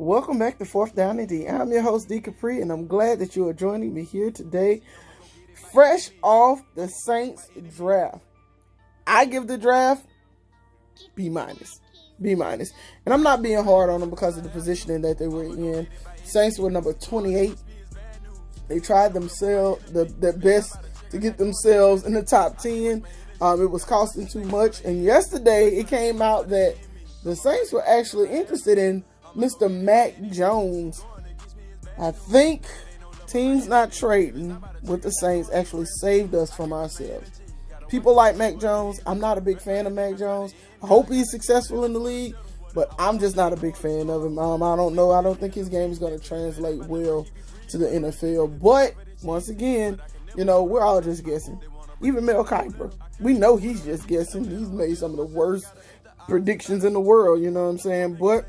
Welcome back to Fourth Down and D. I'm your host, D Capri, and I'm glad that you are joining me here today, fresh off the Saints draft. I give the draft B minus. And I'm not being hard on them because of the positioning that they were in. Saints were number 28. They tried their best to get themselves in the top 10. It was costing too much. And yesterday it came out that the Saints were actually interested in Mr. Mac Jones. I think teams not trading with the Saints actually saved us from ourselves. People like Mac Jones. I'm not a big fan of Mac Jones. I hope he's successful in the league, but I'm just not a big fan of him. I don't know. I don't think his game is going to translate well to the NFL. But once again, we're all just guessing. Even Mel Kiper, we know he's just guessing. He's made some of the worst predictions in the world, you know what I'm saying? But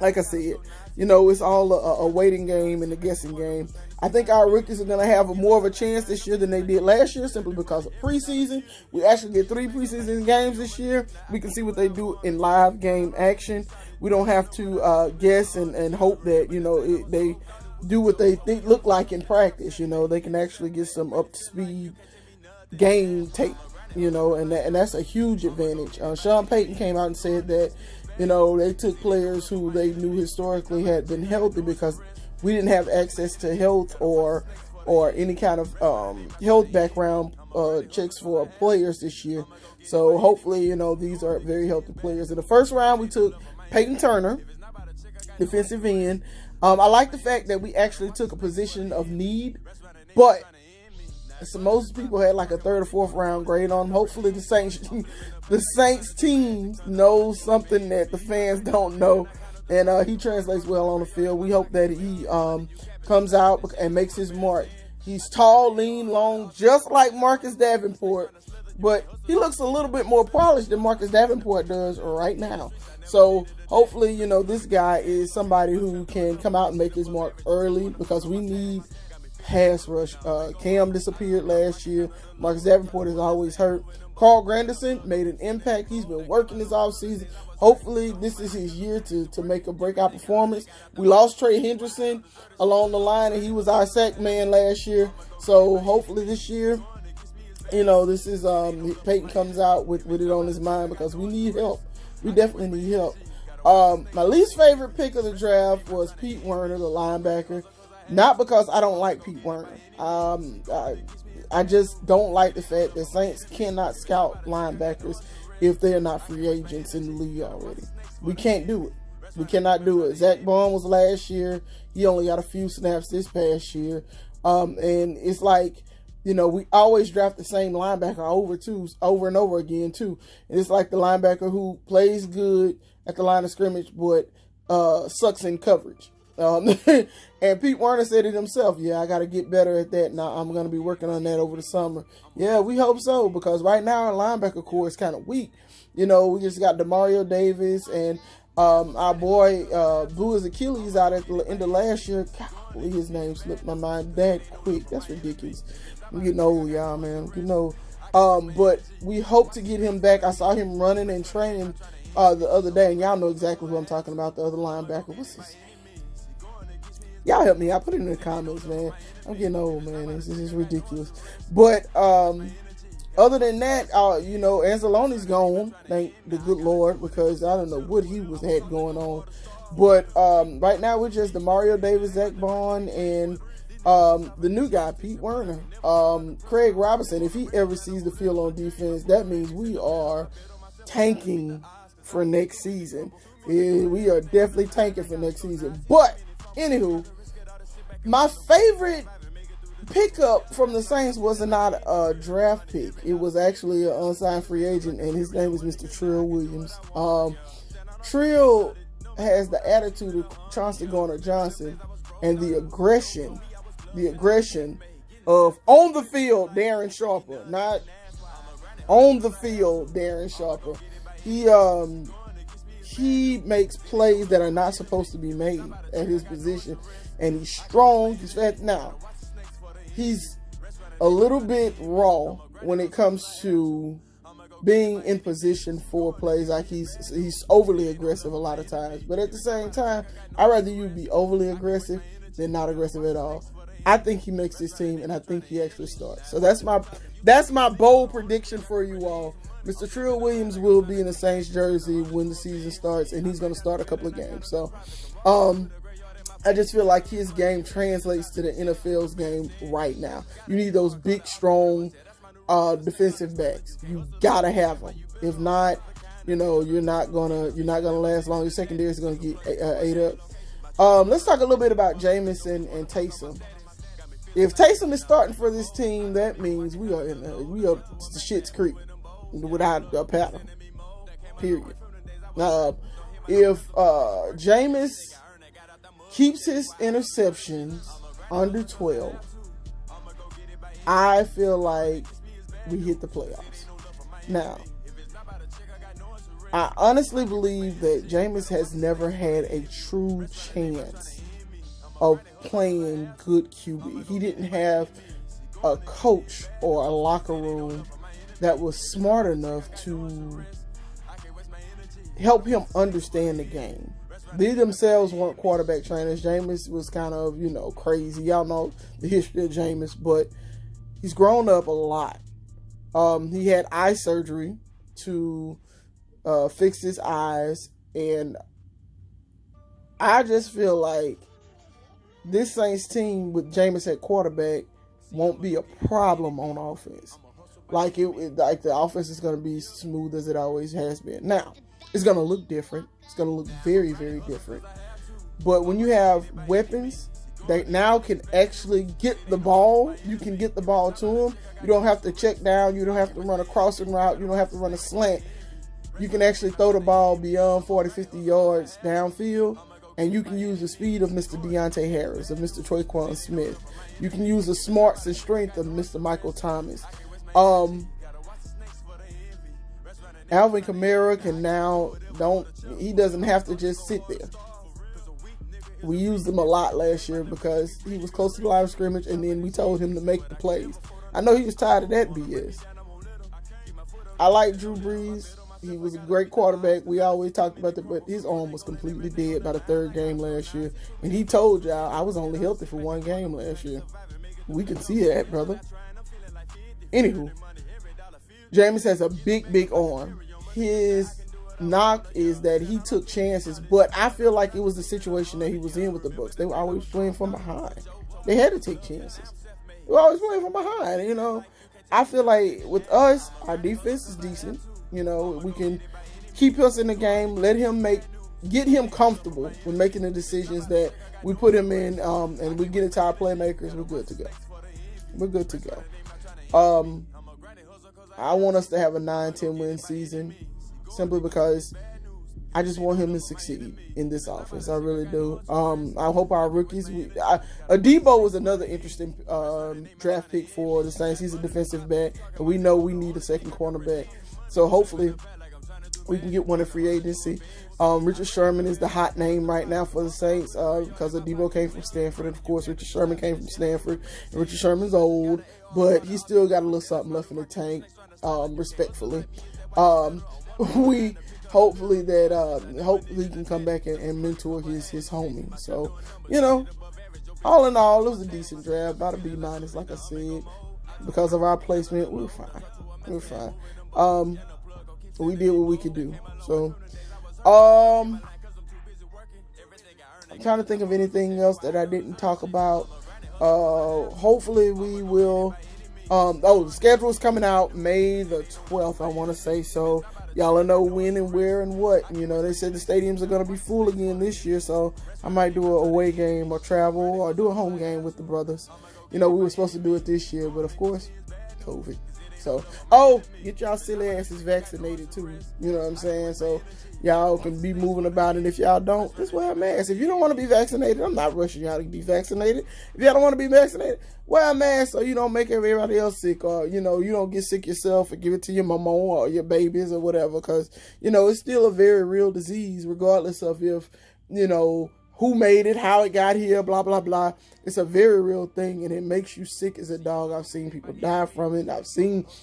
like I said, it's all a waiting game and a guessing game. I think our rookies are going to have more of a chance this year than they did last year simply because of preseason. We actually get 3 preseason games this year. We can see what they do in live game action. We don't have to guess and hope that, they do what they look like in practice. They can actually get some up-to-speed game tape, and that's a huge advantage. Sean Payton came out and said that, they took players who they knew historically had been healthy because we didn't have access to health or any kind of health background checks for players this year. So hopefully, these are very healthy players. In the first round, we took Peyton Turner, defensive end. I like the fact that we actually took a position of need, but so most people had like a 3rd or 4th round grade on him. Hopefully the Saints teams know something that the fans don't know, and he translates well on the field. We hope that he comes out and makes his mark. He's tall, lean, long, just like Marcus Davenport, but he looks a little bit more polished than Marcus Davenport does right now. So hopefully, this guy is somebody who can come out and make his mark early because we need pass rush. Cam disappeared last year. Marcus Davenport is always hurt. Carl Granderson made an impact. He's been working this offseason. Hopefully, this is his year to make a breakout performance. We lost Trey Henderson along the line, and he was our sack man last year. So hopefully this year, this is Peyton comes out with it on his mind because we need help. We definitely need help. My least favorite pick of the draft was Pete Werner, the linebacker. Not because I don't like Pete Werner. I just don't like the fact that Saints cannot scout linebackers if they are not free agents in the league already. We can't do it. We cannot do it. Zach Bond was last year. He only got a few snaps this past year. And it's like, we always draft the same linebacker over and over again, too. And it's like the linebacker who plays good at the line of scrimmage but sucks in coverage. And Pete Werner said it himself. Yeah, I got to get better at that. Now I'm going to be working on that over the summer. Yeah, we hope so because right now our linebacker core is kind of weak. We just got Demario Davis and our boy blew his Achilles out at the end of last year. Golly, his name slipped my mind that quick. That's ridiculous. I'm getting old, y'all, man. But we hope to get him back. I saw him running and training the other day, and y'all know exactly who I'm talking about. The other linebacker. What's his? Y'all help me. I put it in the comments, man. I'm getting old, man. This is ridiculous. But other than that, Anzalone's gone. Thank the good Lord, because I don't know what he had going on. But right now we're just Demario Davis, Zach Bond, and the new guy, Pete Werner. Craig Robinson, if he ever sees the field on defense, that means we are tanking for next season. We are definitely tanking for next season. But anywho, my favorite pickup from the Saints was not a draft pick. It was actually an unsigned free agent, and his name was Mr. Trill Williams. Trill has the attitude of Chauncey Gardner-Johnson and the aggression of on the field Darren Sharper, not on the field Darren Sharper. He makes plays that are not supposed to be made at his position, and he's strong. He's fat. Now, he's a little bit raw when it comes to being in position for plays. Like he's overly aggressive a lot of times. But at the same time, I'd rather you be overly aggressive than not aggressive at all. I think he makes this team, and I think he actually starts. So that's my bold prediction for you all. Mr. Trill Williams will be in the Saints jersey when the season starts, and he's going to start a couple of games. So I just feel like his game translates to the NFL's game right now. You need those big, strong defensive backs. You gotta have them. If not, you're not gonna last long. Your secondary is gonna get ate up. Let's talk a little bit about Jameis and Taysom. If Taysom is starting for this team, that means we are the shit's creek without a paddle. Period. If Jameis keeps his interceptions under 12, I feel like we hit the playoffs. Now, I honestly believe that Jameis has never had a true chance of playing good QB. He didn't have a coach or a locker room that was smart enough to help him understand the game. They themselves weren't quarterback trainers. Jameis was kind of, crazy. Y'all know the history of Jameis, but he's grown up a lot. He had eye surgery to fix his eyes, and I just feel like this Saints team with Jameis at quarterback won't be a problem on offense. Like the offense is going to be smooth as it always has been. Now, it's going to look different. It's going to look very, very different. But when you have weapons that now can actually get the ball, you can get the ball to them. You don't have to check down. You don't have to run a crossing route. You don't have to run a slant. You can actually throw the ball beyond 40, 50 yards downfield. And you can use the speed of Mr. Deontay Harris, of Mr. Tre'Quan Smith. You can use the smarts and strength of Mr. Michael Thomas. Alvin Kamara can now he doesn't have to just sit there. We used him a lot last year because he was close to the line of scrimmage, and then we told him to make the plays. I know he was tired of that BS. I like Drew Brees. He was a great quarterback. We always talked about that, but his arm was completely dead by the third game last year. And he told y'all I was only healthy for one game last year. We can see that, brother. Anywho, Jameis has a big, big arm. His knock is that he took chances, but I feel like it was the situation that he was in with the Bucs. They were always playing from behind. They had to take chances. They were always playing from behind, I feel like with us, our defense is decent. We can keep us in the game, get him comfortable with making the decisions that we put him in, and we get it to our playmakers. We're good to go. We're good to go. I want us to have a 9-10 win season simply because I just want him to succeed in this offense. I really do. I hope our rookies. Adebo was another interesting draft pick for the Saints. He's a defensive back, and we know we need a second cornerback. So hopefully we can get one in free agency. Richard Sherman is the hot name right now for the Saints because Adebo came from Stanford. And, of course, Richard Sherman came from Stanford. And Richard Sherman's old, but he still got a little something left in the tank, respectfully. We hopefully he can come back and mentor his homie. So, all in all, it was a decent draft. About a B-, like I said. Because of our placement, we're fine. We're fine. We did what we could do. So, I'm trying to think of anything else that I didn't talk about. Hopefully we will. The schedule is coming out May the 12th, I want to say. So, y'all will know when and where and what. They said the stadiums are going to be full again this year. So, I might do an away game or travel or do a home game with the brothers. We were supposed to do it this year, but of course, COVID. So, get y'all silly asses vaccinated too. You know what I'm saying? So, y'all can be moving about, and if y'all don't, just wear a mask. If you don't want to be vaccinated, I'm not rushing y'all to be vaccinated. If y'all don't want to be vaccinated, wear a mask so you don't make everybody else sick, or, you don't get sick yourself and give it to your mama or your babies or whatever, because, it's still a very real disease, regardless of if, who made it, how it got here, blah, blah, blah. It's a very real thing, and it makes you sick as a dog. I've seen people die from it.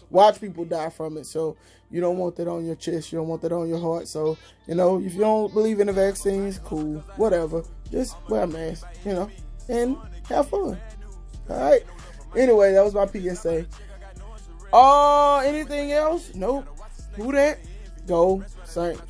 Watch people die from it. So you don't want that on your chest. You don't want that on your heart. So, if you don't believe in the vaccines, cool, whatever. Just wear a mask, and have fun. All right. Anyway, that was my PSA. Anything else? Nope. Who that? Go Saints.